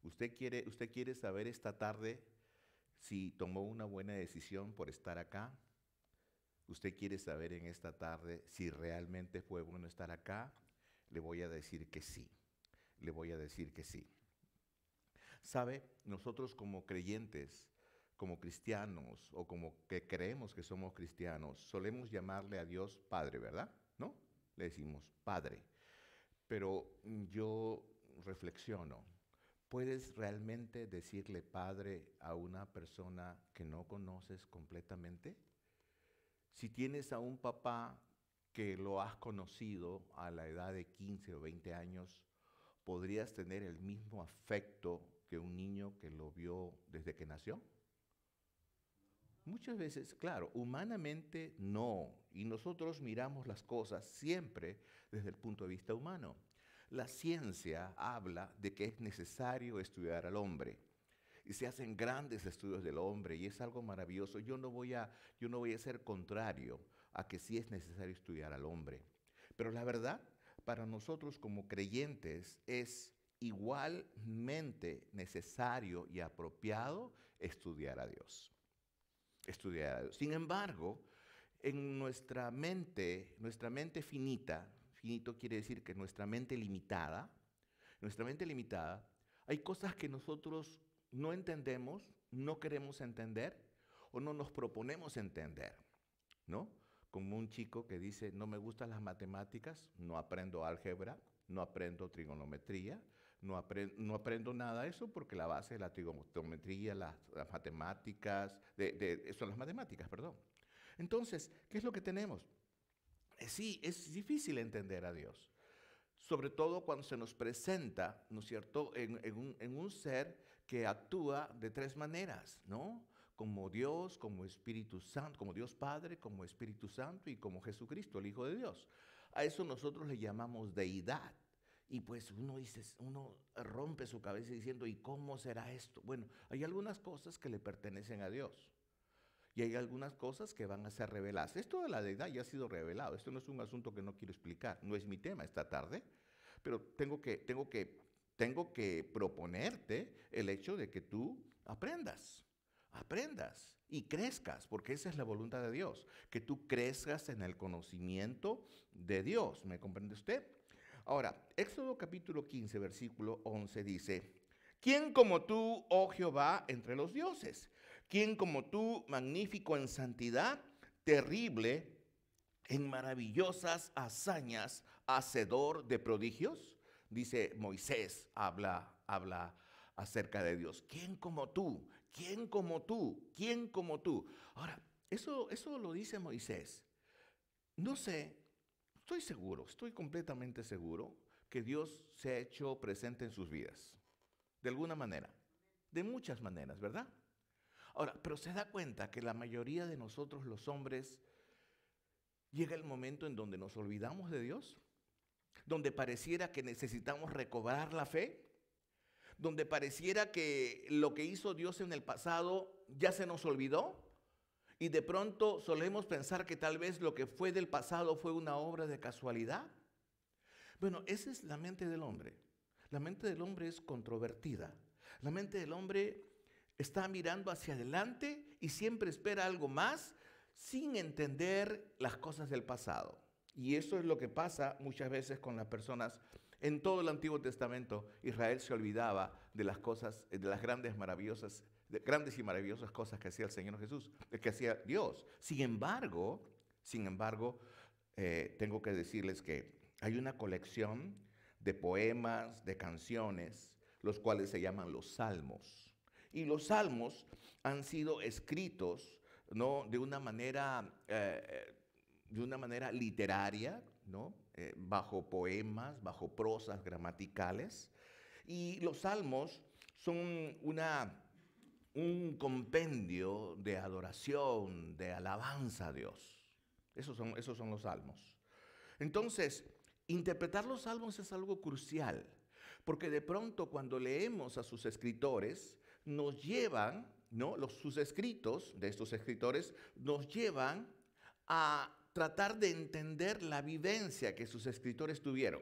Usted quiere saber esta tarde si tomó una buena decisión por estar acá? ¿Usted quiere saber en esta tarde si realmente fue bueno estar acá? Le voy a decir que sí. Le voy a decir que sí. ¿Sabe? Nosotros como creyentes, como cristianos o como que creemos que somos cristianos, solemos llamarle a Dios Padre, ¿verdad? ¿No? Le decimos Padre. Pero yo reflexiono. ¿Puedes realmente decirle Padre a una persona que no conoces completamente? Si tienes a un papá que lo has conocido a la edad de 15 o 20 años, ¿podrías tener el mismo afecto que un niño que lo vio desde que nació? Muchas veces, claro, humanamente no. Y nosotros miramos las cosas siempre desde el punto de vista humano. La ciencia habla de que es necesario estudiar al hombre. Y se hacen grandes estudios del hombre y es algo maravilloso. Yo no voy a ser contrario a que sí es necesario estudiar al hombre. Pero la verdad, para nosotros como creyentes es igualmente necesario y apropiado estudiar a Dios. Estudiar a Dios. Sin embargo, en nuestra mente finita, finito quiere decir que nuestra mente limitada, hay cosas que nosotros no entendemos, no queremos entender o no nos proponemos entender, ¿no? Como un chico que dice, no me gustan las matemáticas, no aprendo álgebra, no aprendo trigonometría, no aprendo nada de eso porque la base de la trigonometría, las matemáticas, son las matemáticas, perdón. Entonces, ¿qué es lo que tenemos? Sí, es difícil entender a Dios. Sobre todo cuando se nos presenta, ¿no es cierto?, en un ser que actúa de tres maneras, ¿no? Como Dios, como Espíritu Santo, como Dios Padre, como Espíritu Santo y como Jesucristo, el Hijo de Dios. A eso nosotros le llamamos deidad. Y pues uno rompe su cabeza diciendo, ¿y cómo será esto? Bueno, hay algunas cosas que le pertenecen a Dios. Y hay algunas cosas que van a ser reveladas. Esto de la deidad ya ha sido revelado. Esto no es un asunto que no quiero explicar. No es mi tema esta tarde. Pero tengo que proponerte el hecho de que tú aprendas y crezcas, porque esa es la voluntad de Dios, que tú crezcas en el conocimiento de Dios. ¿Me comprende usted? Ahora, Éxodo capítulo 15, versículo 11 dice, ¿quién como tú, oh Jehová, entre los dioses? ¿Quién como tú, magnífico en santidad, terrible en maravillosas hazañas, hacedor de prodigios? Dice Moisés, habla acerca de Dios. ¿Quién como tú? ¿Quién como tú? ¿Quién como tú? Ahora, eso lo dice Moisés. No sé, estoy completamente seguro que Dios se ha hecho presente en sus vidas. De alguna manera. De muchas maneras, ¿verdad? Ahora, pero se da cuenta que la mayoría de nosotros los hombres llega el momento en donde nos olvidamos de Dios, donde pareciera que necesitamos recobrar la fe, donde pareciera que lo que hizo Dios en el pasado ya se nos olvidó y de pronto solemos pensar que tal vez lo que fue del pasado fue una obra de casualidad. Bueno, esa es la mente del hombre. La mente del hombre es controvertida. La mente del hombre está mirando hacia adelante y siempre espera algo más sin entender las cosas del pasado. Y eso es lo que pasa muchas veces con las personas. En todo el Antiguo Testamento, Israel se olvidaba de las cosas, de las grandes y maravillosas cosas que hacía el Señor Jesús, que hacía Dios. Sin embargo, tengo que decirles que hay una colección de poemas, de canciones, los cuales se llaman los salmos. Y los salmos han sido escritos, ¿no?, de una manera literaria, ¿no?, bajo poemas, bajo prosas gramaticales. Y los salmos son un compendio de adoración, de alabanza a Dios. Esos son los salmos. Entonces, interpretar los salmos es algo crucial, porque de pronto cuando leemos a sus escritores, nos llevan, ¿no?, sus escritos de estos escritores nos llevan a tratar de entender la vivencia que sus escritores tuvieron.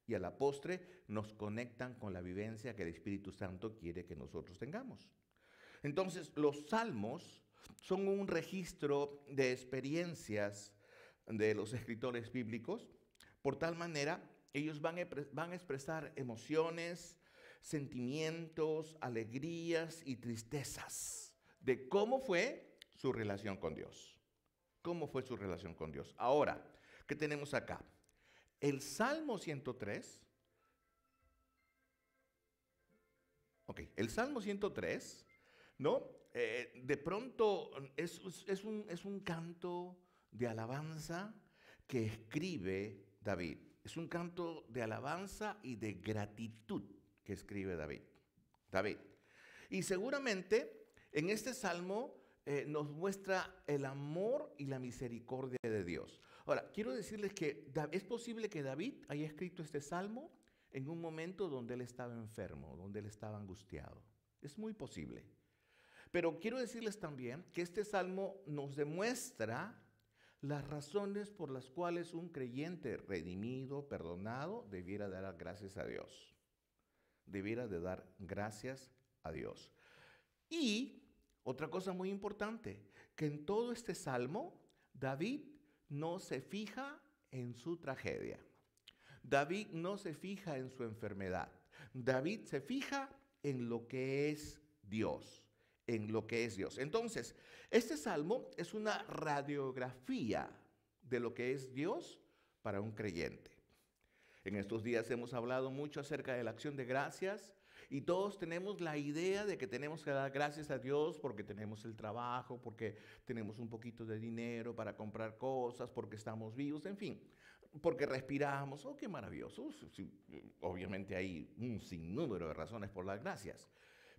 y a la postre nos conectan con la vivencia que el Espíritu Santo quiere que nosotros tengamos. Entonces, los salmos son un registro de experiencias de los escritores bíblicos. Por tal manera, ellos van a expresar emociones, sentimientos, alegrías y tristezas de cómo fue su relación con Dios. ¿Cómo fue su relación con Dios? Ahora, ¿qué tenemos acá? El Salmo 103. Ok, el Salmo 103, ¿no? De pronto es un canto de alabanza que escribe David. Es un canto de alabanza y de gratitud que escribe David. Y seguramente en este salmo nos muestra el amor y la misericordia de Dios. Ahora, quiero decirles que es posible que David haya escrito este salmo en un momento donde él estaba enfermo, donde él estaba angustiado. Es muy posible. Pero quiero decirles también que este salmo nos demuestra las razones por las cuales un creyente redimido, perdonado, debiera dar gracias a Dios. Debiera de dar gracias a Dios. Y otra cosa muy importante, que en todo este salmo, David no se fija en su tragedia. David no se fija en su enfermedad. David se fija en lo que es Dios, en lo que es Dios. Entonces, este salmo es una radiografía de lo que es Dios para un creyente. En estos días hemos hablado mucho acerca de la acción de gracias y todos tenemos la idea de que tenemos que dar gracias a Dios porque tenemos el trabajo, porque tenemos un poquito de dinero para comprar cosas, porque estamos vivos, en fin, porque respiramos. ¡Oh, qué maravilloso! Sí, obviamente hay un sinnúmero de razones por las gracias.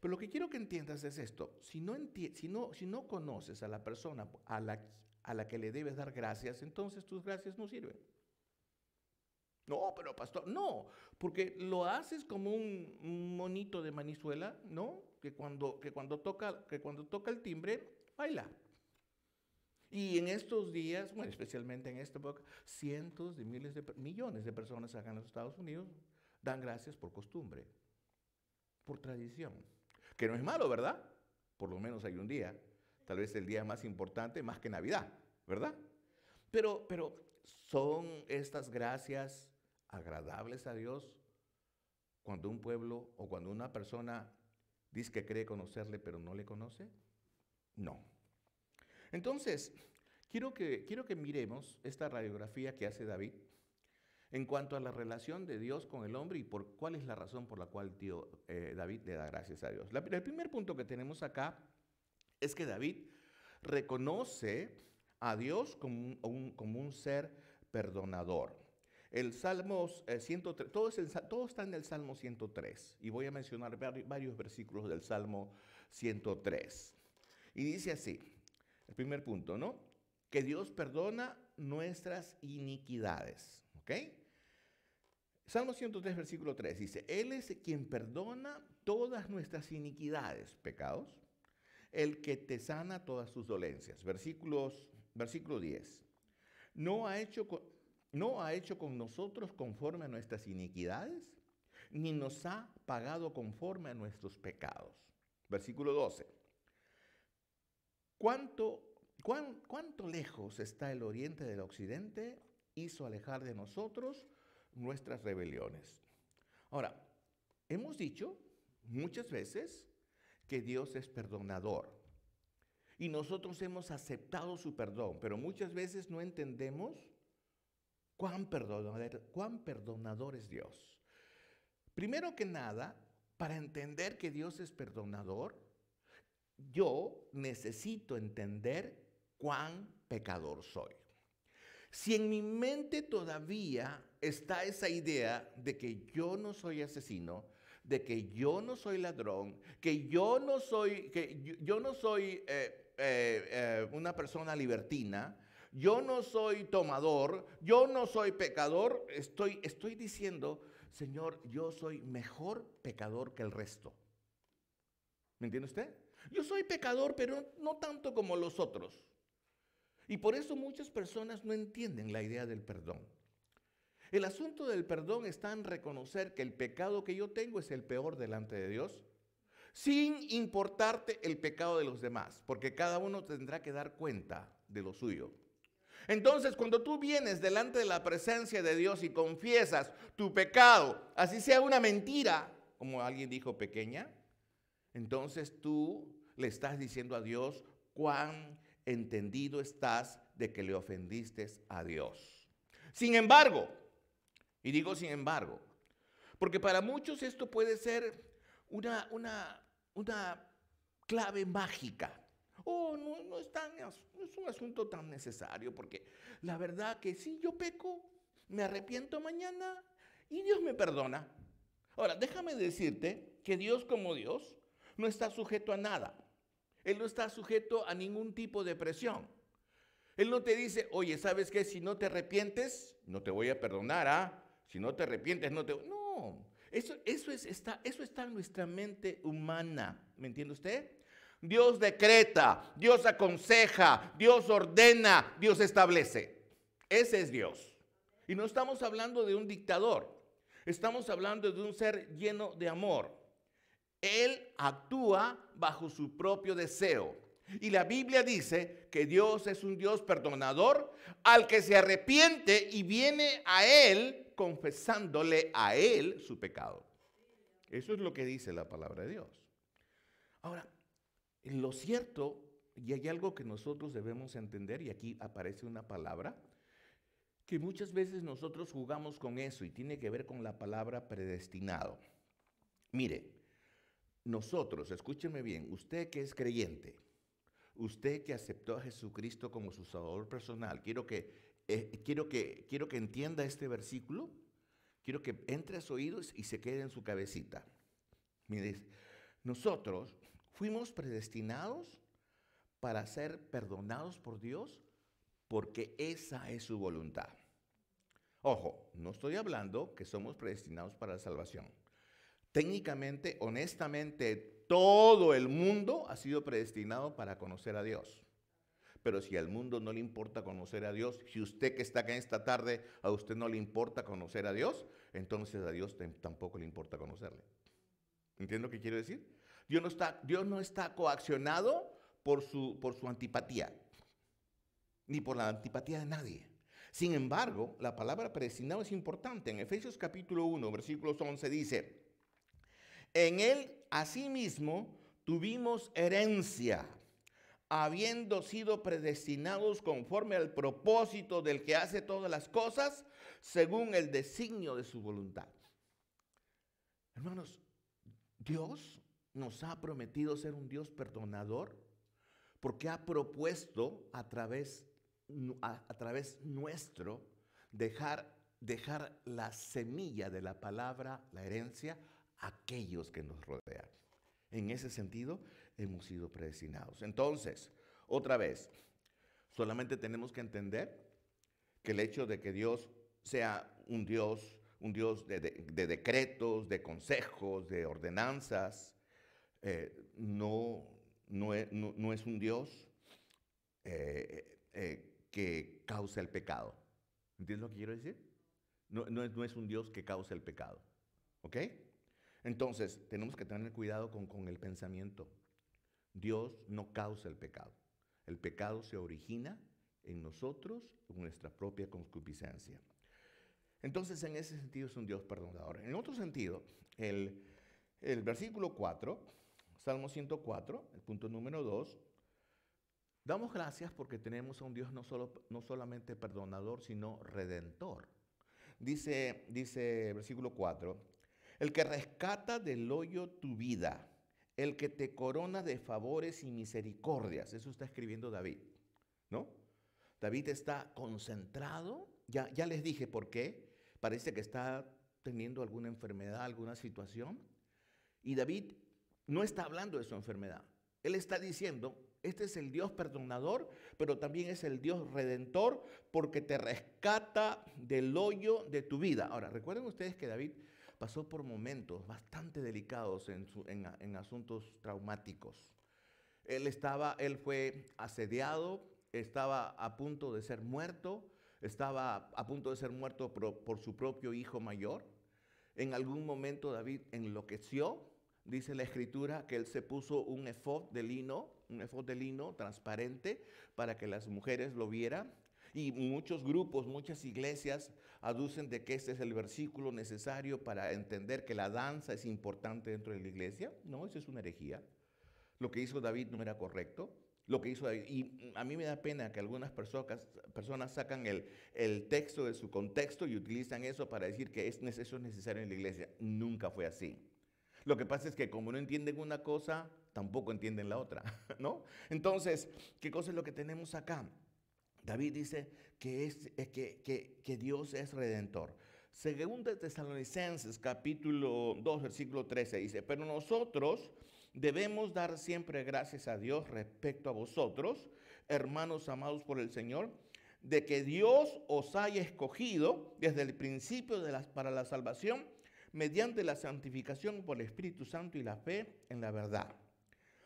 Pero lo que quiero que entiendas es esto. Si no conoces a la persona a la que le debes dar gracias, entonces tus gracias no sirven. No, pero pastor, no, porque lo haces como un monito de Manizuela, ¿no? Que cuando toca el timbre, baila. Y en estos días, bueno, especialmente en esta época, cientos de millones de personas acá en los Estados Unidos dan gracias por costumbre, por tradición. Que no es malo, ¿verdad? Por lo menos hay un día, tal vez el día más importante, más que Navidad, ¿verdad? Pero ¿son estas gracias agradables a Dios cuando un pueblo o cuando una persona dice que cree conocerle pero no le conoce? No. Entonces, quiero que miremos esta radiografía que hace David en cuanto a la relación de Dios con el hombre y por cuál es la razón por la cual David le da gracias a Dios. El primer punto que tenemos acá es que David reconoce a Dios como un ser perdonador. El Salmo 103, todo está en el Salmo 103 y voy a mencionar varios versículos del Salmo 103. Y dice así, el primer punto, ¿no? Que Dios perdona nuestras iniquidades, ¿ok? Salmo 103, versículo 3 dice, Él es quien perdona todas nuestras iniquidades, pecados, el que te sana todas tus dolencias. Versículo 10. No ha hecho con nosotros conforme a nuestras iniquidades, ni nos ha pagado conforme a nuestros pecados. Versículo 12. ¿Cuánto lejos está el oriente del occidente? Hizo alejar de nosotros nuestras rebeliones. Ahora, hemos dicho muchas veces que Dios es perdonador y nosotros hemos aceptado su perdón, pero muchas veces no entendemos cuán perdonador es Dios. Primero que nada, para entender que Dios es perdonador, yo necesito entender cuán pecador soy. Si en mi mente todavía está esa idea de que yo no soy asesino, de que yo no soy ladrón, que yo no soy una persona libertina, yo no soy tomador, yo no soy pecador, estoy diciendo, Señor, yo soy mejor pecador que el resto. ¿Me entiende usted? Yo soy pecador, pero no tanto como los otros. Y por eso muchas personas no entienden la idea del perdón. El asunto del perdón está en reconocer que el pecado que yo tengo es el peor delante de Dios, sin importarte el pecado de los demás, porque cada uno tendrá que dar cuenta de lo suyo. Entonces, cuando tú vienes delante de la presencia de Dios y confiesas tu pecado, así sea una mentira, como alguien dijo pequeña, entonces tú le estás diciendo a Dios cuán entendido estás de que le ofendiste a Dios. Sin embargo, y digo sin embargo, porque para muchos esto puede ser una clave mágica. Oh, no es un asunto tan necesario, porque la verdad que si yo peco, me arrepiento mañana y Dios me perdona. Ahora, déjame decirte que Dios como Dios no está sujeto a nada. Él no está sujeto a ningún tipo de presión. Él no te dice, oye, ¿sabes qué? Si no te arrepientes, no te voy a perdonar, ¿ah? Si no te arrepientes, no te... No, eso está en nuestra mente humana, ¿me entiende usted? Dios decreta, Dios aconseja, Dios ordena, Dios establece. Ese es Dios. Y no estamos hablando de un dictador, estamos hablando de un ser lleno de amor. Él actúa bajo su propio deseo. Y la Biblia dice que Dios es un Dios perdonador al que se arrepiente y viene a Él confesándole a Él su pecado. Eso es lo que dice la palabra de Dios. Ahora, lo cierto, y hay algo que nosotros debemos entender, y aquí aparece una palabra, que muchas veces nosotros jugamos con eso y tiene que ver con la palabra predestinado. Mire, nosotros, escúcheme bien, usted que es creyente, usted que aceptó a Jesucristo como su Salvador personal, quiero que entienda este versículo, quiero que entre a sus oídos y se quede en su cabecita. Mire, nosotros fuimos predestinados para ser perdonados por Dios porque esa es su voluntad. Ojo, no estoy hablando que somos predestinados para la salvación. Técnicamente, honestamente, todo el mundo ha sido predestinado para conocer a Dios. Pero si al mundo no le importa conocer a Dios, si usted que está acá esta tarde, a usted no le importa conocer a Dios, entonces a Dios tampoco le importa conocerle. ¿Entiende lo que quiero decir? Dios no está coaccionado por su antipatía, ni por la antipatía de nadie. Sin embargo, la palabra predestinado es importante. En Efesios capítulo 1, versículos 11 dice, en él asimismo tuvimos herencia, habiendo sido predestinados conforme al propósito del que hace todas las cosas, según el designio de su voluntad. Hermanos, Dios nos ha prometido ser un Dios perdonador porque ha propuesto a través nuestro dejar la semilla de la palabra, la herencia, a aquellos que nos rodean. En ese sentido, hemos sido predestinados. Entonces, otra vez, solamente tenemos que entender que el hecho de que Dios sea un Dios de decretos, de consejos, de ordenanzas, no es un Dios que causa el pecado. ¿Entiendes lo que quiero decir? No es un Dios que causa el pecado. ¿Ok? Entonces, tenemos que tener cuidado con el pensamiento. Dios no causa el pecado. El pecado se origina en nosotros, en nuestra propia concupiscencia. Entonces, en ese sentido es un Dios perdonador. En otro sentido, el versículo 4, Salmo 104, el punto número 2, damos gracias porque tenemos a un Dios no solamente perdonador, sino redentor. Dice versículo 4, el que rescata del hoyo tu vida, el que te corona de favores y misericordias. Eso está escribiendo David, ¿no? David está concentrado, ya les dije por qué, parece que está teniendo alguna enfermedad, alguna situación, y David no está hablando de su enfermedad. Él está diciendo, este es el Dios perdonador, pero también es el Dios redentor porque te rescata del hoyo de tu vida. Ahora, recuerden ustedes que David pasó por momentos bastante delicados en asuntos traumáticos. Él fue asediado, estaba a punto de ser muerto, estaba a punto de ser muerto por su propio hijo mayor. En algún momento David enloqueció. Dice la escritura que él se puso un efod de lino transparente para que las mujeres lo vieran. Y muchos grupos, muchas iglesias aducen de que este es el versículo necesario para entender que la danza es importante dentro de la iglesia. No, eso es una herejía. Lo que hizo David no era correcto. Lo que hizo David, y a mí me da pena que algunas personas sacan el texto de su contexto y utilizan eso para decir que eso es necesario en la iglesia. Nunca fue así. Lo que pasa es que como no entienden una cosa, tampoco entienden la otra, ¿no? Entonces, ¿qué cosa es lo que tenemos acá? David dice que Dios es redentor. Según de Tesalonicenses, capítulo 2, versículo 13, dice, pero nosotros debemos dar siempre gracias a Dios respecto a vosotros, hermanos amados por el Señor, de que Dios os haya escogido desde el principio para la salvación, mediante la santificación por el Espíritu Santo y la fe en la verdad.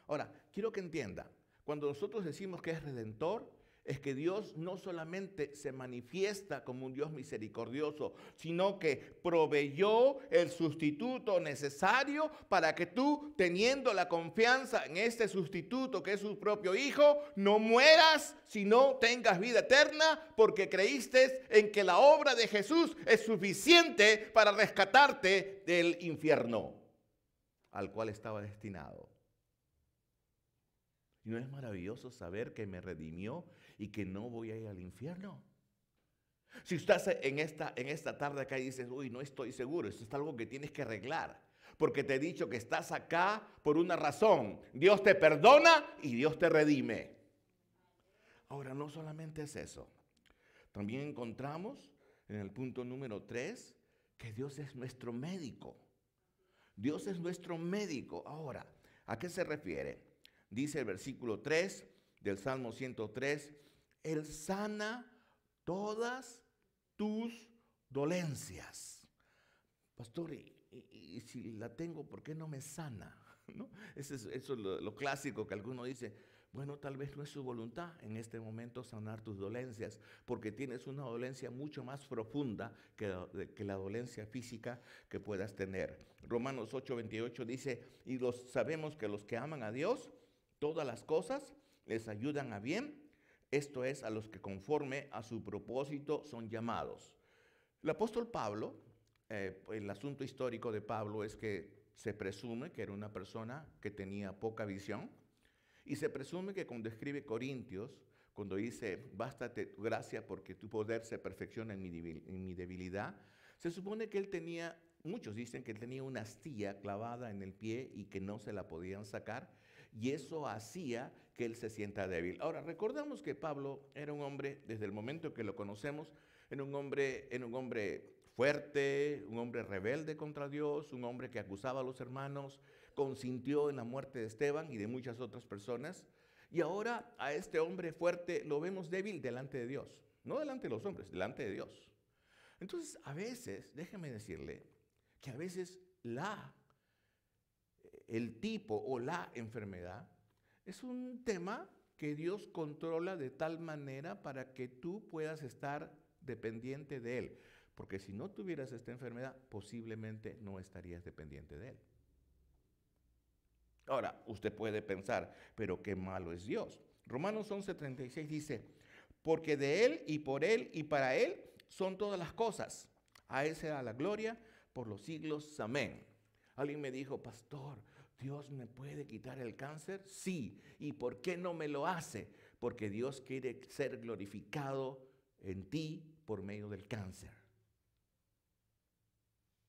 Ahora, quiero que entienda, cuando nosotros decimos que es redentor, es que Dios no solamente se manifiesta como un Dios misericordioso, sino que proveyó el sustituto necesario para que tú, teniendo la confianza en este sustituto que es su propio Hijo, no mueras, sino tengas vida eterna, porque creíste en que la obra de Jesús es suficiente para rescatarte del infierno al cual estaba destinado. ¿Y no es maravilloso saber que me redimió y que no voy a ir al infierno? Si estás en esta tarde acá y dices, uy, no estoy seguro, esto es algo que tienes que arreglar, porque te he dicho que estás acá por una razón. Dios te perdona y Dios te redime. Ahora, no solamente es eso. También encontramos en el punto número 3 que Dios es nuestro médico. Dios es nuestro médico. Ahora, ¿a qué se refiere? Dice el versículo 3 del Salmo 103, Él sana todas tus dolencias. Pastor, y si la tengo, ¿por qué no me sana? ¿No? Eso es lo clásico que alguno dice. Bueno, tal vez no es su voluntad en este momento sanar tus dolencias, porque tienes una dolencia mucho más profunda que la dolencia física que puedas tener. Romanos 8:28 dice, y sabemos que los que aman a Dios, todas las cosas les ayudan a bien, esto es, a los que conforme a su propósito son llamados. El apóstol Pablo, el asunto histórico de Pablo es que se presume que era una persona que tenía poca visión, y se presume que cuando escribe Corintios, cuando dice, bástate tu gracia porque tu poder se perfecciona en mi debilidad, se supone que él tenía, muchos dicen que él tenía una astilla clavada en el pie y que no se la podían sacar, y eso hacía que él se sienta débil. Ahora, recordamos que Pablo era un hombre, desde el momento que lo conocemos, era un hombre fuerte, un hombre rebelde contra Dios, un hombre que acusaba a los hermanos, consintió en la muerte de Esteban y de muchas otras personas. Y ahora a este hombre fuerte lo vemos débil delante de Dios, no delante de los hombres, delante de Dios. Entonces, a veces, déjeme decirle, que a veces el tipo o la enfermedad es un tema que Dios controla de tal manera para que tú puedas estar dependiente de Él. Porque si no tuvieras esta enfermedad, posiblemente no estarías dependiente de Él. Ahora, usted puede pensar, pero qué malo es Dios. Romanos 11:36 dice, porque de Él y por Él y para Él son todas las cosas. A Él será la gloria por los siglos. Amén. Alguien me dijo, pastor, ¿Dios me puede quitar el cáncer? Sí. ¿Y por qué no me lo hace? Porque Dios quiere ser glorificado en ti por medio del cáncer.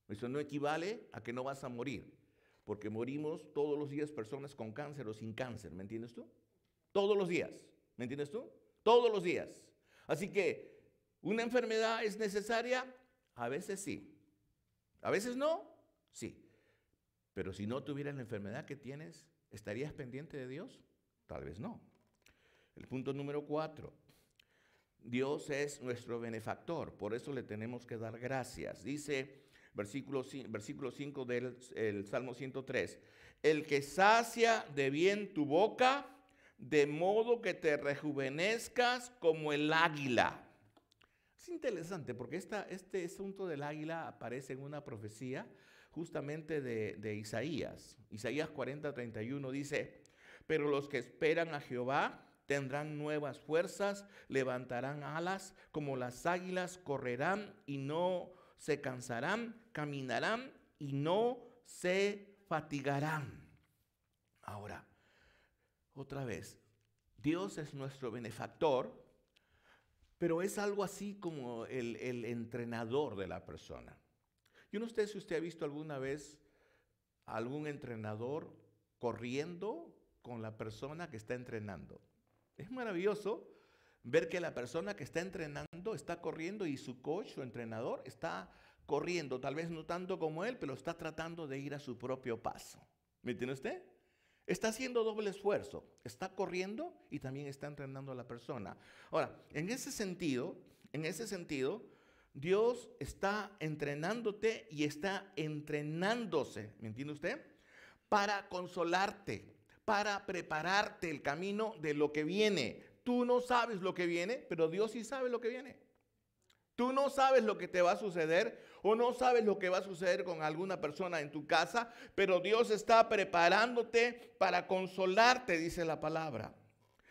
Eso no equivale a que no vas a morir, porque morimos todos los días personas con cáncer o sin cáncer, ¿me entiendes tú? Todos los días, ¿me entiendes tú? Todos los días. Así que, ¿una enfermedad es necesaria? A veces sí. ¿A veces no? Sí. Pero si no tuvieras la enfermedad que tienes, ¿estarías pendiente de Dios? Tal vez no. El punto número 4. Dios es nuestro benefactor, por eso le tenemos que dar gracias. Dice versículo 5 del Salmo 103, el que sacia de bien tu boca, de modo que te rejuvenezcas como el águila. Es interesante porque este asunto del águila aparece en una profecía justamente de Isaías. Isaías 40:31 dice, pero los que esperan a Jehová tendrán nuevas fuerzas, levantarán alas como las águilas, correrán y no se cansarán, caminarán y no se fatigarán. Ahora, otra vez, Dios es nuestro benefactor, pero es algo así como el entrenador de la persona. Yo no sé si usted ha visto alguna vez a algún entrenador corriendo con la persona que está entrenando. Es maravilloso ver que la persona que está entrenando está corriendo y su coach, su entrenador, está corriendo, tal vez no tanto como él, pero está tratando de ir a su propio paso. ¿Me entiende usted? Está haciendo doble esfuerzo, está corriendo y también está entrenando a la persona. Ahora, en ese sentido, Dios está entrenándote y está entrenándose, ¿me entiende usted? Para consolarte, para prepararte el camino de lo que viene. Tú no sabes lo que viene, pero Dios sí sabe lo que viene. Tú no sabes lo que te va a suceder o no sabes lo que va a suceder con alguna persona en tu casa, pero Dios está preparándote para consolarte, dice la palabra.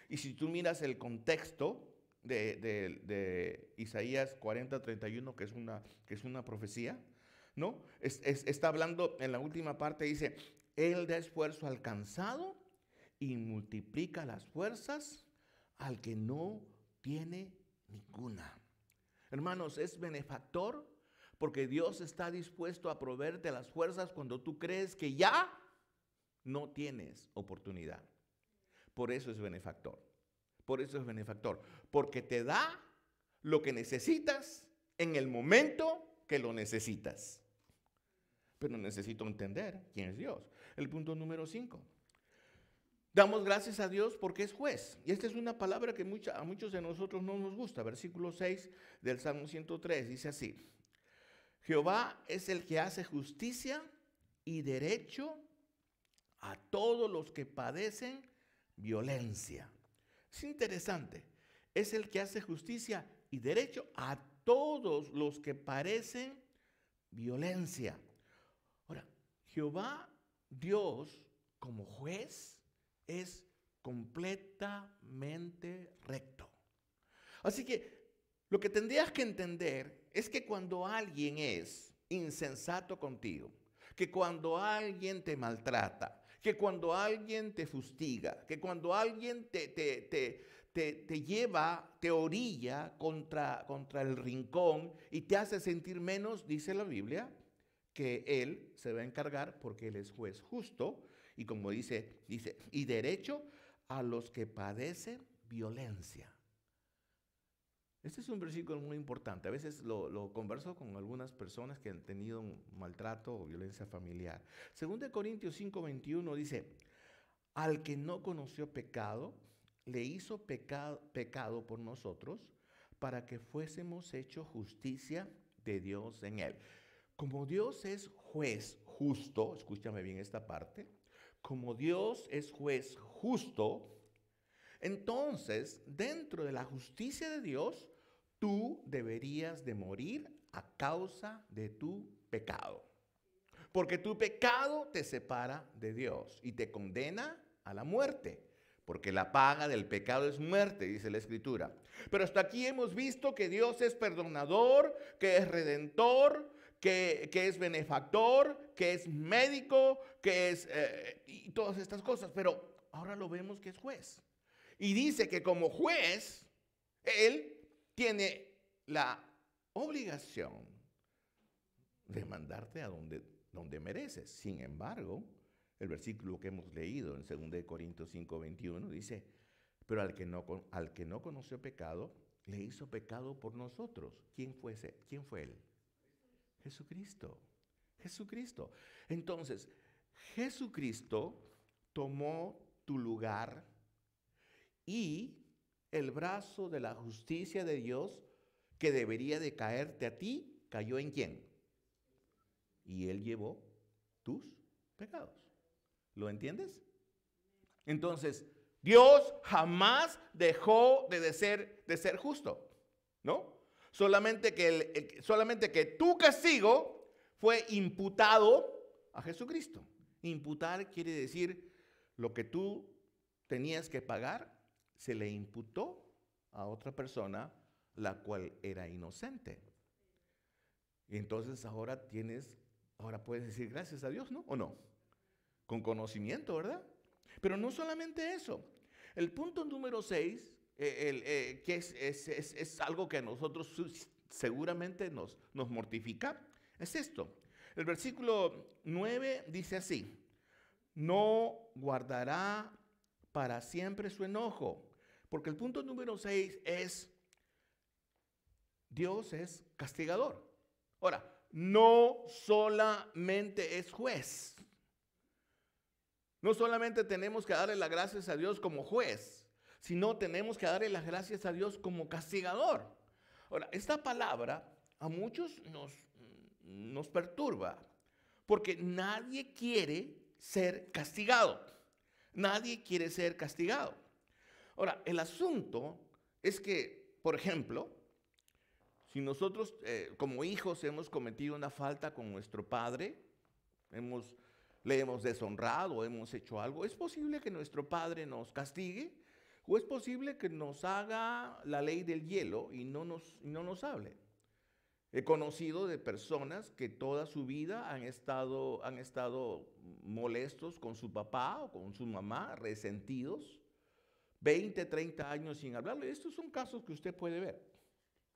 Y si tú miras el contexto de Isaías 40:31, que es una profecía, ¿no? Está hablando en la última parte, dice, Él da esfuerzo al cansado y multiplica las fuerzas al que no tiene ninguna. Hermanos, es benefactor porque Dios está dispuesto a proveerte las fuerzas cuando tú crees que ya no tienes oportunidad. Por eso es benefactor. Por eso es benefactor. Porque te da lo que necesitas en el momento que lo necesitas. Pero necesito entender quién es Dios. El punto número 5. Damos gracias a Dios porque es juez. Y esta es una palabra que a muchos de nosotros no nos gusta. Versículo 6 del Salmo 103 dice así. Jehová es el que hace justicia y derecho a todos los que padecen violencia. Es interesante. Es el que hace justicia y derecho a todos los que padecen violencia. Ahora, Jehová, Dios, como juez, es completamente recto. Así que lo que tendrías que entender es que cuando alguien es insensato contigo, que cuando alguien te maltrata, que cuando alguien te fustiga, que cuando alguien te lleva, te orilla contra el rincón y te hace sentir menos, dice la Biblia, que Él se va a encargar porque Él es juez justo. Y como dice, y derecho a los que padecen violencia. Este es un versículo muy importante. A veces lo converso con algunas personas que han tenido un maltrato o violencia familiar. 2 Corintios 5:21 dice, al que no conoció pecado, le hizo pecado por nosotros para que fuésemos hechos justicia de Dios en él. Como Dios es juez justo, escúchame bien esta parte, como Dios es juez justo, entonces dentro de la justicia de Dios, tú deberías de morir a causa de tu pecado. Porque tu pecado te separa de Dios y te condena a la muerte. Porque la paga del pecado es muerte, dice la Escritura. Pero hasta aquí hemos visto que Dios es perdonador, que es redentor, que es benefactor, que es médico, que es y todas estas cosas. Pero ahora lo vemos que es juez. Y dice que como juez, Él tiene la obligación de mandarte a donde mereces. Sin embargo, el versículo que hemos leído en 2 Corintios 5:21 dice, pero al que no conoció pecado, le hizo pecado por nosotros. ¿Quién fue él? Jesucristo. Jesucristo. Entonces, Jesucristo tomó tu lugar y el brazo de la justicia de Dios que debería de caerte a ti, ¿cayó en quién? Y Él llevó tus pecados. ¿Lo entiendes? Entonces, Dios jamás dejó de ser justo, ¿no? solamente que tu castigo fue imputado a Jesucristo. Imputar quiere decir lo que tú tenías que pagar, se le imputó a otra persona, la cual era inocente. Y entonces ahora puedes decir gracias a Dios, ¿no? ¿O no? Con conocimiento, ¿verdad? Pero no solamente eso. El punto número 6, que es algo que a nosotros seguramente nos mortifica, es esto. El versículo 9 dice así: no guardará para siempre su enojo. Porque el punto número 6 es, Dios es castigador. Ahora, no solamente es juez. No solamente tenemos que darle las gracias a Dios como juez, sino tenemos que darle las gracias a Dios como castigador. Ahora, esta palabra a muchos nos perturba, porque nadie quiere ser castigado. Nadie quiere ser castigado. Ahora, el asunto es que, por ejemplo, si nosotros como hijos hemos cometido una falta con nuestro padre, le hemos deshonrado, hemos hecho algo, ¿es posible que nuestro padre nos castigue? ¿O es posible que nos haga la ley del hielo y no nos hable? He conocido de personas que toda su vida han estado molestos con su papá o con su mamá, resentidos, 20, 30 años sin hablarle. Estos son casos que usted puede ver,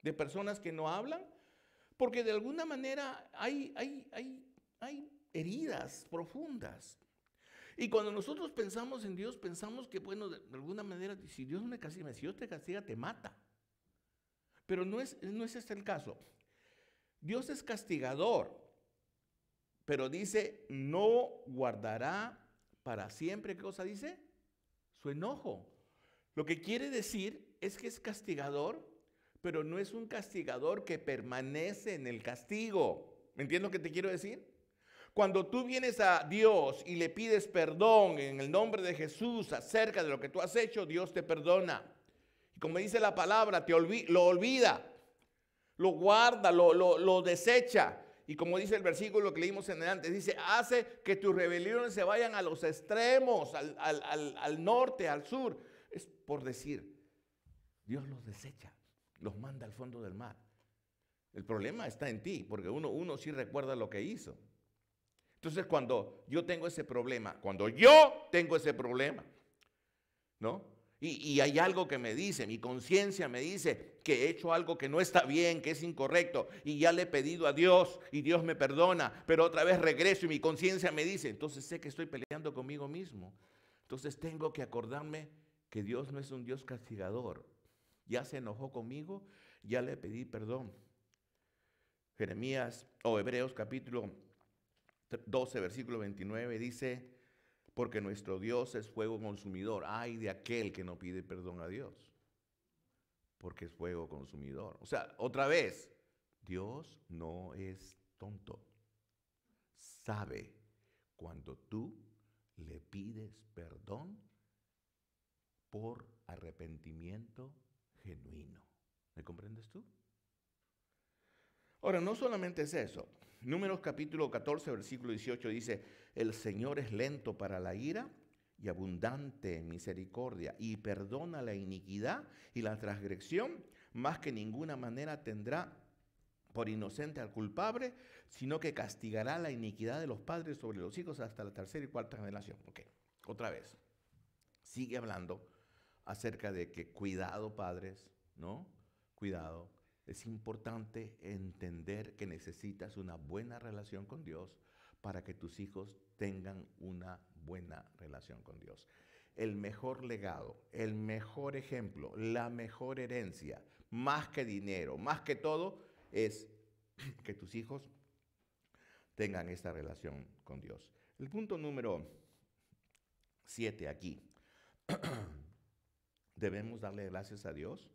de personas que no hablan, porque de alguna manera hay heridas profundas. Y cuando nosotros pensamos en Dios, pensamos que, bueno, de alguna manera, si Dios me castiga, si Dios te castiga, te mata. Pero no es este el caso. Dios es castigador, pero dice, no guardará para siempre. ¿Qué cosa dice? Su enojo. Lo que quiere decir es que es castigador, pero no es un castigador que permanece en el castigo. ¿Me entiendes lo que te quiero decir? Cuando tú vienes a Dios y le pides perdón en el nombre de Jesús acerca de lo que tú has hecho, Dios te perdona. Y como dice la palabra, lo olvida, lo guarda, lo desecha. Y como dice el versículo que leímos en adelante, dice, hace que tus rebeliones se vayan a los extremos, al norte, al sur. Es por decir, Dios los desecha, los manda al fondo del mar. El problema está en ti, porque uno sí recuerda lo que hizo. Entonces, cuando yo tengo ese problema, ¿no? Y hay algo que me dice, mi conciencia me dice que he hecho algo que no está bien, que es incorrecto, y ya le he pedido a Dios y Dios me perdona, pero otra vez regreso y mi conciencia me dice, entonces sé que estoy peleando conmigo mismo. Entonces tengo que acordarme que Dios no es un Dios castigador. Ya se enojó conmigo, ya le pedí perdón. Hebreos capítulo 12, versículo 29 dice, porque nuestro Dios es fuego consumidor. Ay de aquel que no pide perdón a Dios, porque es fuego consumidor. O sea, otra vez, Dios no es tonto. Sabe cuando tú le pides perdón por arrepentimiento genuino. ¿Me comprendes tú? Ahora, no solamente es eso. Números capítulo 14, versículo 18 dice, el Señor es lento para la ira y abundante en misericordia y perdona la iniquidad y la transgresión, más que ninguna manera tendrá por inocente al culpable, sino que castigará la iniquidad de los padres sobre los hijos hasta la tercera y cuarta generación. Ok, otra vez. Sigue hablando acerca de que cuidado, padres, ¿no? Cuidado. Es importante entender que necesitas una buena relación con Dios para que tus hijos tengan una buena relación con Dios. El mejor legado, el mejor ejemplo, la mejor herencia, más que dinero, más que todo, es que tus hijos tengan esta relación con Dios. El punto número 7 aquí. Debemos darle gracias a Dios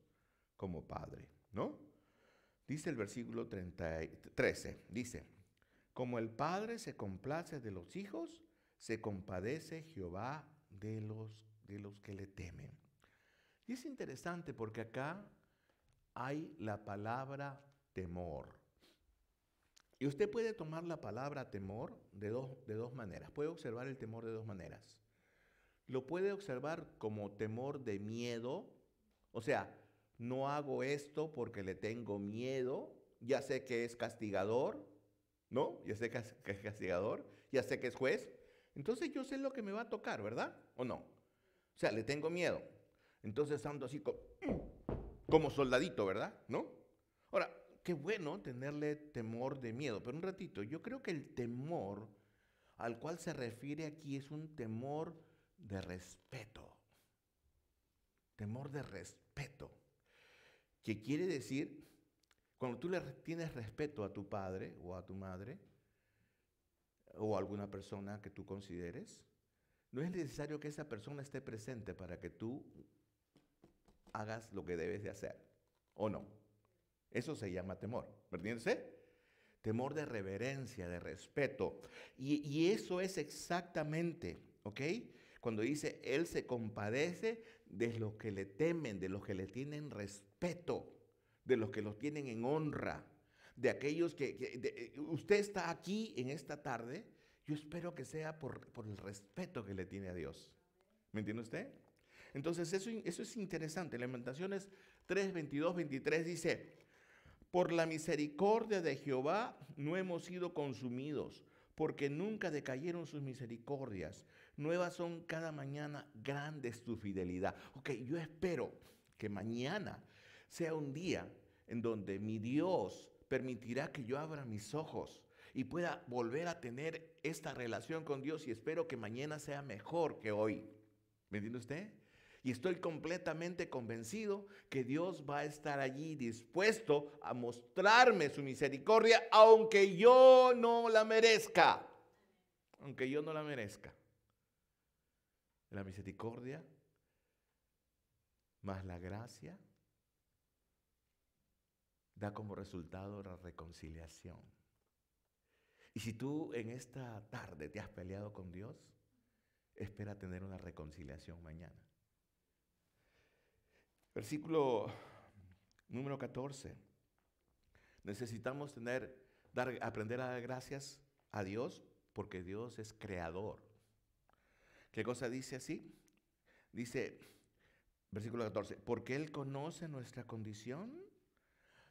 como Padre, ¿no? Dice el versículo 13, dice, como el Padre se complace de los hijos, se compadece Jehová de los que le temen. Y es interesante porque acá hay la palabra temor. Y usted puede tomar la palabra temor de dos maneras. Puede observar el temor de dos maneras. Lo puede observar como temor de miedo. O sea, no hago esto porque le tengo miedo. Ya sé que es castigador, ¿no? Ya sé que es castigador. Ya sé que es juez. Entonces yo sé lo que me va a tocar, ¿verdad? ¿O no? O sea, le tengo miedo. Entonces ando así como soldadito, ¿verdad? ¿No? Ahora, qué bueno tenerle temor de miedo, pero un ratito, yo creo que el temor al cual se refiere aquí es un temor de respeto. Temor de respeto. Que quiere decir, cuando tú le tienes respeto a tu padre o a tu madre, o a alguna persona que tú consideres, no es necesario que esa persona esté presente para que tú hagas lo que debes de hacer, ¿o no? Eso se llama temor, ¿me entiendes? Temor de reverencia, de respeto. Y eso es exactamente, ¿ok? Cuando dice, Él se compadece de los que le temen, de los que le tienen respeto, de los que los tienen en honra, de aquellos usted está aquí en esta tarde, yo espero que sea por el respeto que le tiene a Dios. ¿Me entiende usted? Entonces eso es interesante. Lamentaciones 3, 22, 23 dice, por la misericordia de Jehová no hemos sido consumidos, porque nunca decayeron sus misericordias. Nuevas son cada mañana, grandes tu fidelidad. Ok, yo espero que mañana sea un día en donde mi Dios permitirá que yo abra mis ojos y pueda volver a tener esta relación con Dios, y espero que mañana sea mejor que hoy. ¿Me entiende usted? Y estoy completamente convencido que Dios va a estar allí dispuesto a mostrarme su misericordia, aunque yo no la merezca. Aunque yo no la merezca. La misericordia más la gracia da como resultado la reconciliación. Y si tú en esta tarde te has peleado con Dios, espera tener una reconciliación mañana. Versículo número 14. Necesitamos aprender a dar gracias a Dios porque Dios es creador. ¿Qué cosa dice así? Dice, versículo 14, porque Él conoce nuestra condición,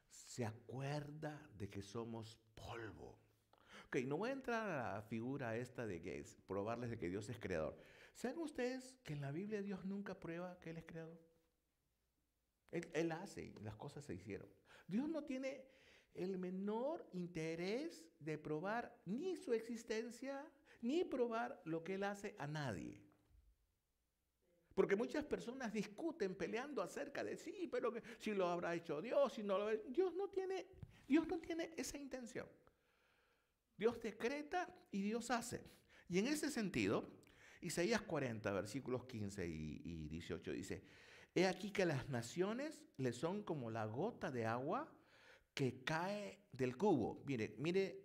se acuerda de que somos polvo. Ok, no voy a entrar a la figura esta de que es probarles de que Dios es creador. ¿Saben ustedes que en la Biblia Dios nunca prueba que Él es creador? Él hace y las cosas se hicieron. Dios no tiene el menor interés de probar ni su existencia, ni probar lo que Él hace a nadie. Porque muchas personas discuten peleando acerca de sí, pero que si lo habrá hecho Dios, si no lo habrá. Dios no tiene esa intención. Dios decreta y Dios hace. Y en ese sentido, Isaías 40, versículos 15 y 18 dice, he aquí que las naciones le son como la gota de agua que cae del cubo. Mire,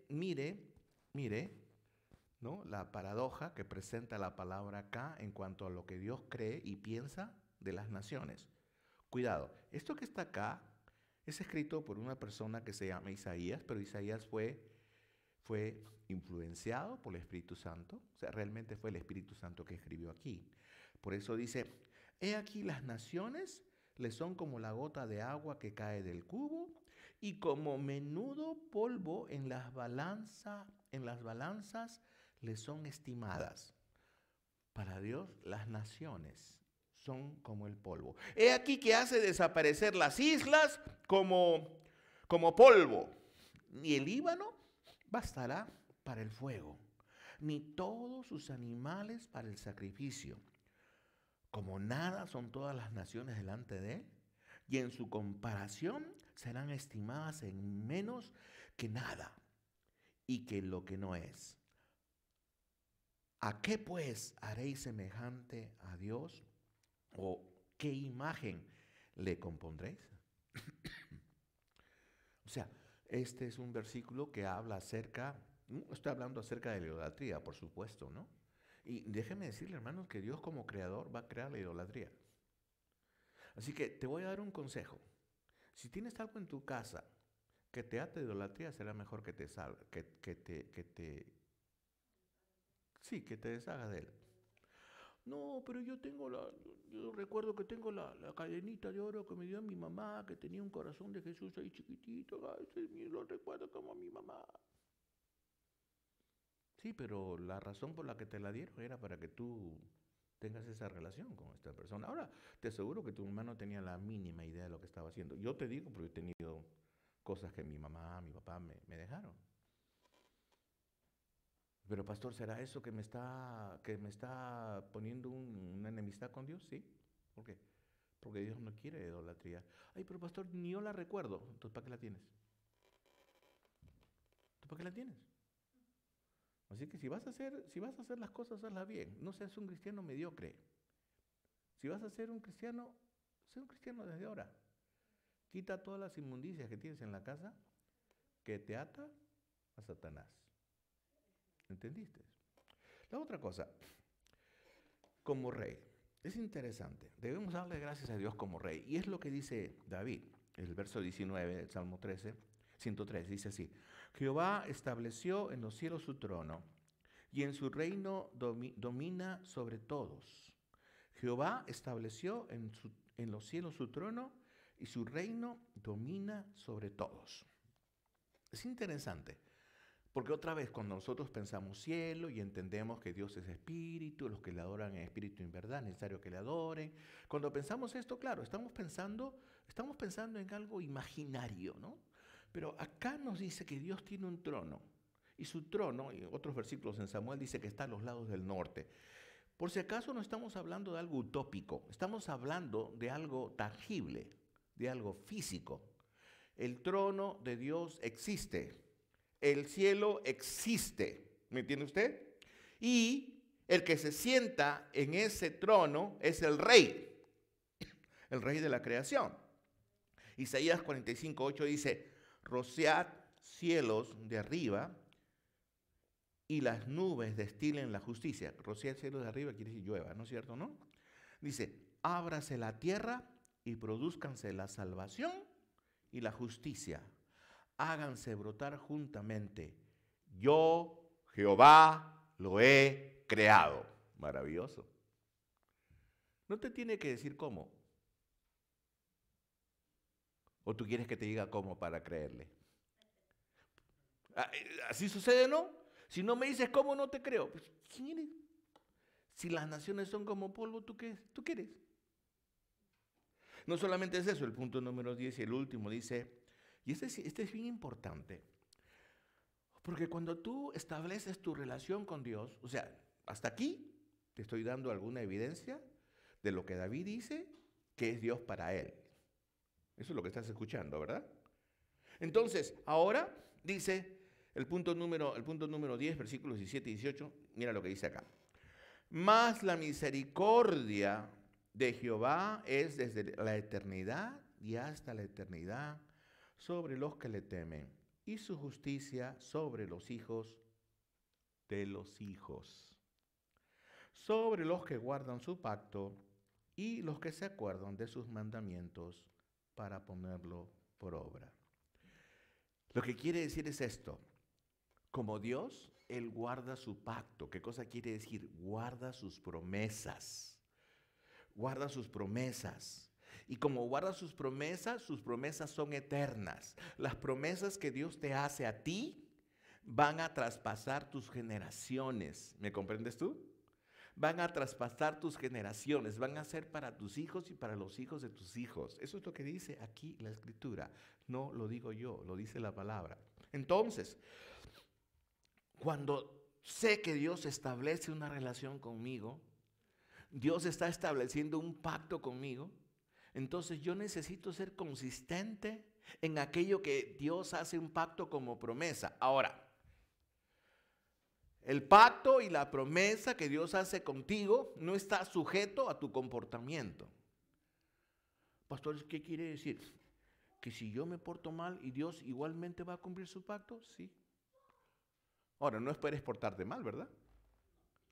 ¿no? La paradoja que presenta la palabra acá en cuanto a lo que Dios cree y piensa de las naciones. Cuidado, esto que está acá es escrito por una persona que se llama Isaías, pero Isaías fue influenciado por el Espíritu Santo. O sea, realmente fue el Espíritu Santo que escribió aquí. Por eso dice, he aquí las naciones le son como la gota de agua que cae del cubo y como menudo polvo en las balanzas le son estimadas. Para Dios las naciones son como el polvo. He aquí que hace desaparecer las islas como polvo. Ni el Líbano bastará para el fuego, ni todos sus animales para el sacrificio. Como nada son todas las naciones delante de él, y en su comparación serán estimadas en menos que nada, y que lo que no es. ¿A qué pues haréis semejante a Dios? ¿O qué imagen le compondréis? O sea, este es un versículo que habla estoy hablando acerca de la idolatría, por supuesto, ¿no? Y déjenme decirle, hermanos, que Dios como creador va a crear la idolatría. Así que te voy a dar un consejo. Si tienes algo en tu casa que te ate de idolatría, será mejor que te salga, sí, que te deshaga de él. No, pero yo recuerdo que tengo la cadenita de oro que me dio mi mamá, que tenía un corazón de Jesús ahí chiquitito. Ay, sí, lo recuerdo como mi mamá. Sí, pero la razón por la que te la dieron era para que tú tengas esa relación con esta persona. Ahora, te aseguro que tu mamá no tenía la mínima idea de lo que estaba haciendo. Yo te digo porque he tenido cosas que mi mamá, mi papá me dejaron. Pero pastor, ¿será eso que me está poniendo una enemistad con Dios? Sí. ¿Por qué? Porque Dios no quiere idolatría. Ay, pero pastor, ni yo la recuerdo. Entonces, ¿para qué la tienes? ¿Tú para qué la tienes? Así que si vas a hacer las cosas, hazlas bien. No seas un cristiano mediocre. Si vas a ser un cristiano, sé un cristiano desde ahora. Quita todas las inmundicias que tienes en la casa que te ata a Satanás. ¿Entendiste? La otra cosa, como rey. Es interesante. Debemos darle gracias a Dios como rey. Y es lo que dice David, el verso 19 del Salmo 103. Dice así: Jehová estableció en los cielos su trono, y en su reino domina sobre todos. Jehová estableció en los cielos su trono, y su reino domina sobre todos. Es interesante. Porque otra vez, cuando nosotros pensamos cielo y entendemos que Dios es espíritu, los que le adoran en espíritu y en verdad, es necesario que le adoren. Cuando pensamos esto, claro, estamos pensando en algo imaginario, ¿no? Pero acá nos dice que Dios tiene un trono. Y su trono, y otros versículos en Samuel dice que está a los lados del norte. Por si acaso no estamos hablando de algo utópico, estamos hablando de algo tangible, de algo físico. El trono de Dios existe. El cielo existe, ¿me entiende usted? Y el que se sienta en ese trono es el rey de la creación. Isaías 45:8 dice: rociad cielos de arriba y las nubes destilen la justicia. Rociar cielos de arriba quiere decir llueva, ¿no es cierto, no? Dice: ábrase la tierra y produzcanse la salvación y la justicia. Háganse brotar juntamente. Yo, Jehová, lo he creado. Maravilloso. No te tiene que decir cómo. ¿O tú quieres que te diga cómo para creerle? Así sucede, ¿no? Si no me dices cómo, no te creo. Pues, ¿quién eres? Si las naciones son como polvo, ¿tú qué eres? No solamente es eso, el punto número 10 y el último dice, y este es bien importante, porque cuando tú estableces tu relación con Dios, o sea, hasta aquí te estoy dando alguna evidencia de lo que David dice que es Dios para él. Eso es lo que estás escuchando, ¿verdad? Entonces, ahora dice el punto número 10, versículos 17 y 18, mira lo que dice acá. Mas la misericordia de Jehová es desde la eternidad y hasta la eternidad sobre los que le temen, y su justicia sobre los hijos de los hijos, sobre los que guardan su pacto y los que se acuerdan de sus mandamientos para ponerlo por obra. Lo que quiere decir es esto: como Dios, Él guarda su pacto. ¿Qué cosa quiere decir? Guarda sus promesas. Guarda sus promesas. Y como guarda sus promesas son eternas. Las promesas que Dios te hace a ti van a traspasar tus generaciones. ¿Me comprendes tú? Van a traspasar tus generaciones, van a ser para tus hijos y para los hijos de tus hijos. Eso es lo que dice aquí la Escritura. No lo digo yo, lo dice la palabra. Entonces, cuando sé que Dios establece una relación conmigo, Dios está estableciendo un pacto conmigo, entonces yo necesito ser consistente en aquello que Dios hace un pacto como promesa. Ahora, el pacto y la promesa que Dios hace contigo no está sujeto a tu comportamiento. Pastor, ¿qué quiere decir? Que si yo me porto mal y Dios igualmente va a cumplir su pacto, sí. Ahora, no esperes portarte mal, ¿verdad?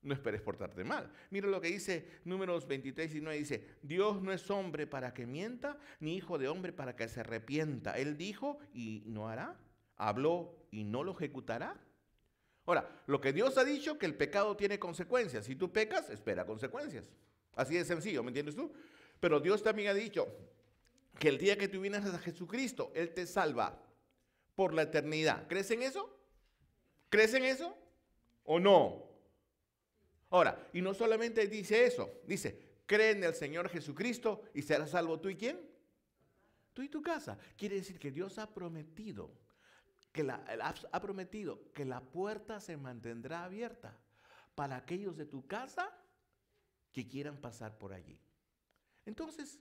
No esperes portarte mal. Mira lo que dice Números 23 y 19. Dice, Dios no es hombre para que mienta, ni hijo de hombre para que se arrepienta. Él dijo y no hará. Habló y no lo ejecutará. Ahora, lo que Dios ha dicho, que el pecado tiene consecuencias. Si tú pecas, espera consecuencias. Así de sencillo, ¿me entiendes tú? Pero Dios también ha dicho que el día que tú vienes a Jesucristo, Él te salva por la eternidad. ¿Crees en eso? ¿Crees en eso? ¿O no? Ahora, y no solamente dice eso, dice, cree en el Señor Jesucristo y serás salvo tú y quién. Tú y tu casa. Quiere decir que Dios ha prometido que la puerta se mantendrá abierta para aquellos de tu casa que quieran pasar por allí. Entonces,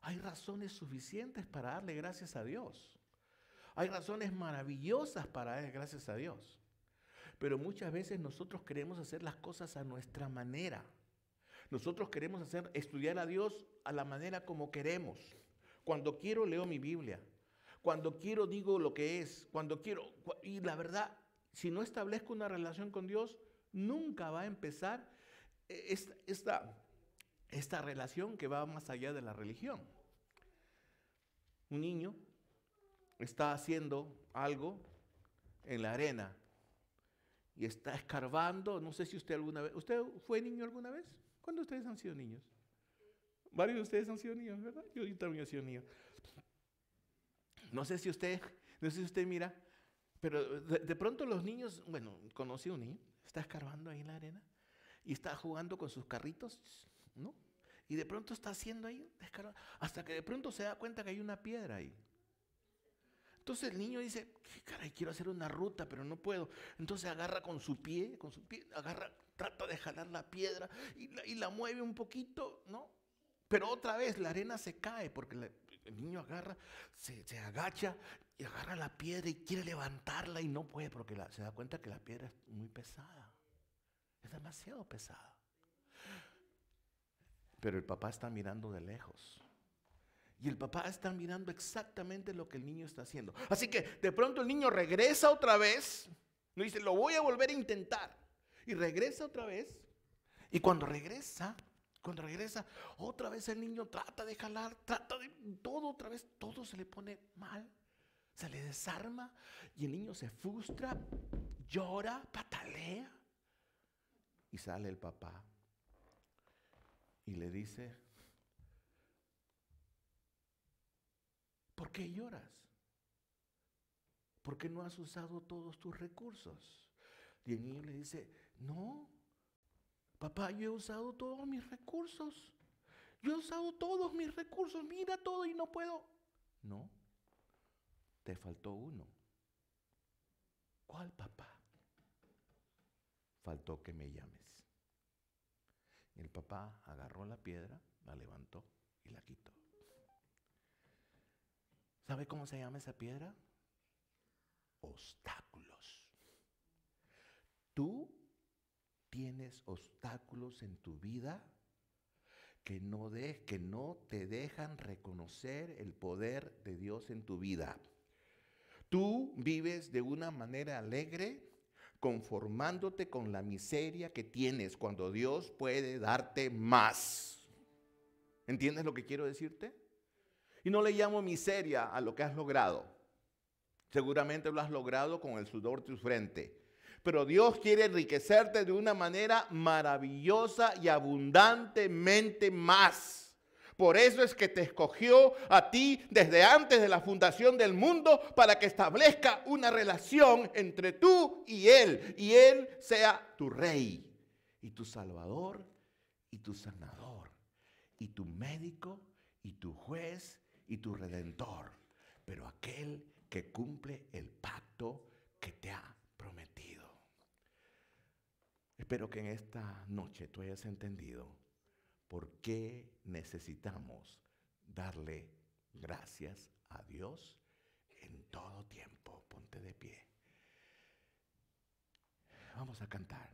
hay razones suficientes para darle gracias a Dios. Hay razones maravillosas para darle gracias a Dios. Pero muchas veces nosotros queremos hacer las cosas a nuestra manera. Nosotros queremos estudiar a Dios a la manera como queremos. Cuando quiero leo mi Biblia. Cuando quiero digo lo que es. Cuando quiero. Y la verdad, si no establezco una relación con Dios, nunca va a empezar esta relación que va más allá de la religión. Un niño está haciendo algo en la arena. Y está escarbando, no sé si usted alguna vez, ¿usted fue niño alguna vez? ¿Cuándo ustedes han sido niños? Varios de ustedes han sido niños, ¿verdad? Yo también he sido niño. No sé si usted mira, pero de pronto los niños, bueno, conocí a un niño, está escarbando ahí en la arena y está jugando con sus carritos, ¿no? Y de pronto está haciendo ahí, hasta que de pronto se da cuenta que hay una piedra ahí. Entonces el niño dice, caray, quiero hacer una ruta, pero no puedo. Entonces agarra con su pie, trata de jalar la piedra y la mueve un poquito, ¿no? Pero otra vez la arena se cae porque el niño agarra, se agacha y agarra la piedra y quiere levantarla y no puede porque se da cuenta que la piedra es muy pesada. Es demasiado pesada. Pero el papá está mirando de lejos. Y el papá está mirando exactamente lo que el niño está haciendo. Así que de pronto el niño regresa otra vez. No dice, lo voy a volver a intentar. Y regresa otra vez. Y cuando regresa, otra vez el niño trata de jalar, trata de todo otra vez. Todo se le pone mal. Se le desarma. Y el niño se frustra, llora, patalea. Y sale el papá. Y le dice, ¿por qué lloras? ¿Por qué no has usado todos tus recursos? Y el niño le dice, no, papá, yo he usado todos mis recursos. Yo he usado todos mis recursos, mira todo y no puedo. No, te faltó uno. ¿Cuál, papá? Faltó que me llames. Y el papá agarró la piedra, la levantó y la quitó. ¿Sabe cómo se llama esa piedra? Obstáculos. Tú tienes obstáculos en tu vida que no te dejan reconocer el poder de Dios en tu vida. Tú vives de una manera alegre, conformándote con la miseria que tienes cuando Dios puede darte más. ¿Entiendes lo que quiero decirte? Y no le llamo miseria a lo que has logrado. Seguramente lo has logrado con el sudor de tu frente. Pero Dios quiere enriquecerte de una manera maravillosa y abundantemente más. Por eso es que te escogió a ti desde antes de la fundación del mundo para que establezca una relación entre tú y Él sea tu rey y tu salvador y tu sanador y tu médico y tu juez y tu redentor, pero aquel que cumple el pacto que te ha prometido. Espero que en esta noche tú hayas entendido por qué necesitamos darle gracias a Dios en todo tiempo. Ponte de pie. Vamos a cantar.